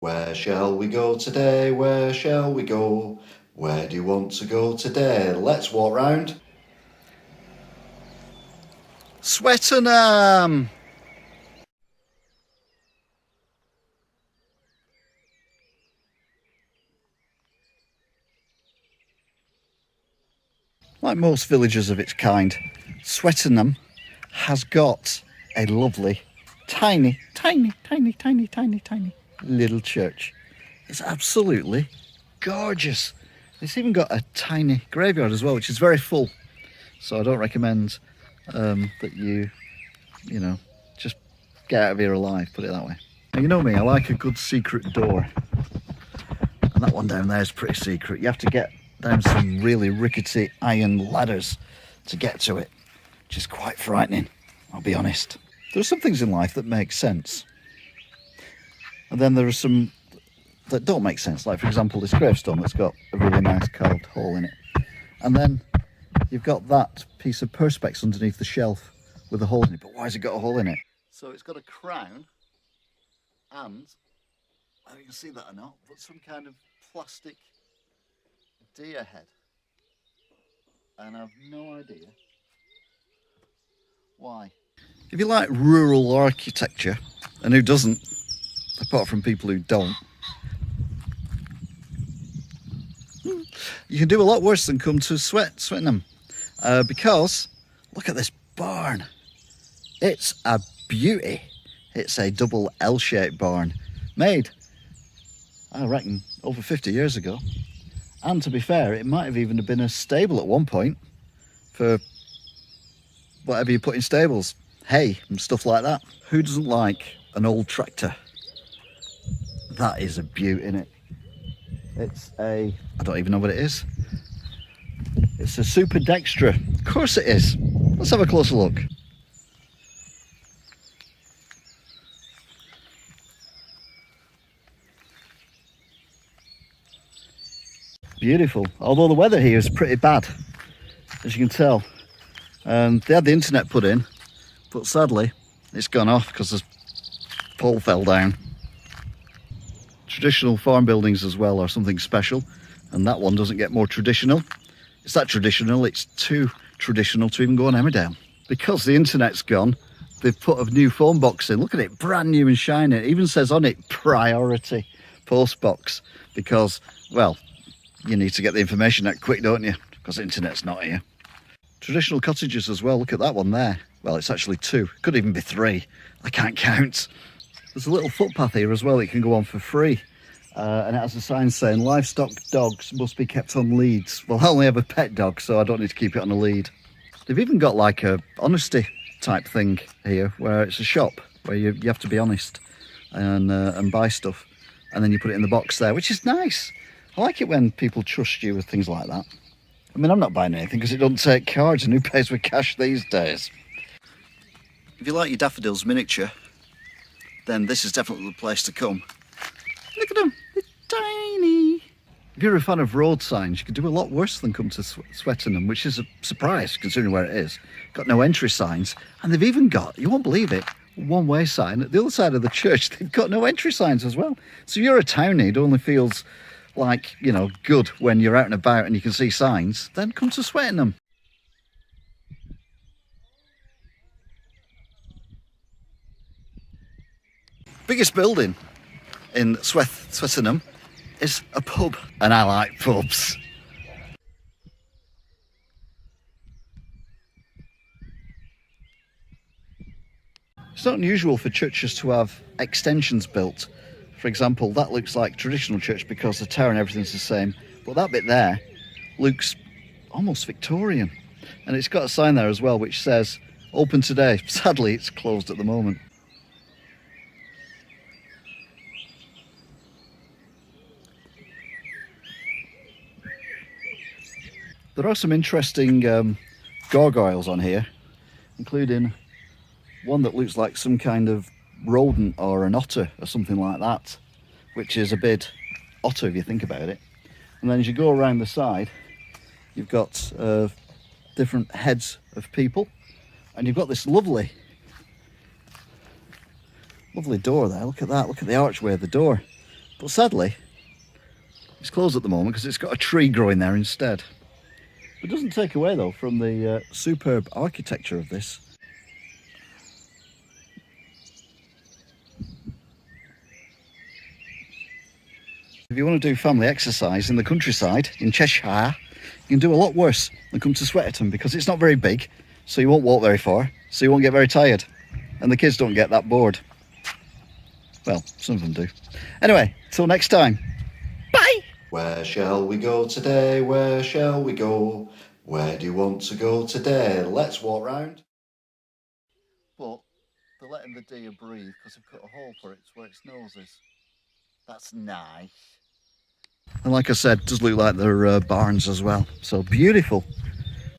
Where shall we go today? Where shall we go? Where do you want to go today? Let's walk round Swettenham. Like most villages of its kind, Swettenham has got a lovely, tiny little church. It's absolutely gorgeous. It's even got a tiny graveyard as well, which is very full. So I don't recommend that you just get out of here alive, put it that way. Now, you know me, I like a good secret door. And that one down there is pretty secret. You have to get down some really rickety iron ladders to get to it, which is quite frightening, I'll be honest. There are some things in life that make sense. And then there are some that don't make sense, like for example this gravestone that's got a really nice carved hole in it. And then you've got that piece of perspex underneath the shelf with a hole in it, but why has it got a hole in it? So it's got a crown and, I don't know if you can see that or not, but some kind of plastic deer head. And I've no idea why. If you like rural architecture, and who doesn't, apart from people who don't, you can do a lot worse than come to Swettenham. Because look at this barn. It's a beauty. It's a double L-shaped barn made, I reckon, over 50 years ago. And to be fair, it might have even been a stable at one point for whatever you put in stables, hay and stuff like that. Who doesn't like an old tractor? That is a beaut, innit? It's a, I don't even know what it is. It's a Super Dextra. Of course it is. Let's have a closer look. Beautiful. Although the weather here is pretty bad, as you can tell. They had the internet put in, but sadly it's gone off because the pole fell down. Traditional farm buildings as well are something special, and that one doesn't get more traditional. It's that traditional, it's too traditional to even go on Emmerdale. Because the internet's gone, they've put a new phone box in. Look at it, brand new and shiny. It even says on it, priority post box, because, well, you need to get the information out quick, don't you? Because the internet's not here. Traditional cottages as well, look at that one there. Well, it's actually two, could even be three. I can't count. There's a little footpath here as well that you can go on for free. And it has a sign saying, livestock dogs must be kept on leads. Well, I only have a pet dog, so I don't need to keep it on a lead. They've even got like a honesty type thing here, where it's a shop where you have to be honest and buy stuff. And then you put it in the box there, which is nice. I like it when people trust you with things like that. I mean, I'm not buying anything because it doesn't take cards, and who pays with cash these days? If you like your daffodils miniature, then this is definitely the place to come. Look at them, they're tiny. If you're a fan of road signs, you could do a lot worse than come to Swettenham, which is a surprise considering where it is. Got no entry signs, and they've even got, you won't believe it, one-way sign. At the other side of the church, they've got no entry signs as well. So you're a townie, it only feels like, you know, good when you're out and about and you can see signs, then come to Swettenham. Biggest building in Swettenham is a pub, and I like pubs. It's not unusual for churches to have extensions built. For example, that looks like traditional church because the tower and everything's the same, but that bit there looks almost Victorian. And it's got a sign there as well which says open today. Sadly, it's closed at the moment. There are some interesting gargoyles on here, including one that looks like some kind of rodent or an otter or something like that, which is a bit otter if you think about it. And then as you go around the side, you've got different heads of people, and you've got this lovely door there. Look at that, look at the archway of the door. But sadly, it's closed at the moment because it's got a tree growing there instead. It doesn't take away though from the superb architecture of this. If you want to do family exercise in the countryside in Cheshire, you can do a lot worse than come to Swettenham because it's not very big, so you won't walk very far, so you won't get very tired, and the kids don't get that bored. Well, some of them do. Anyway, till next time. Bye! Where shall we go today? Where shall we go? Where do you want to go today? Let's walk round. But they're letting the deer breathe because they've cut a hole for it where its nose is. That's nice. And like I said, it does look like they're barns as well. So beautiful.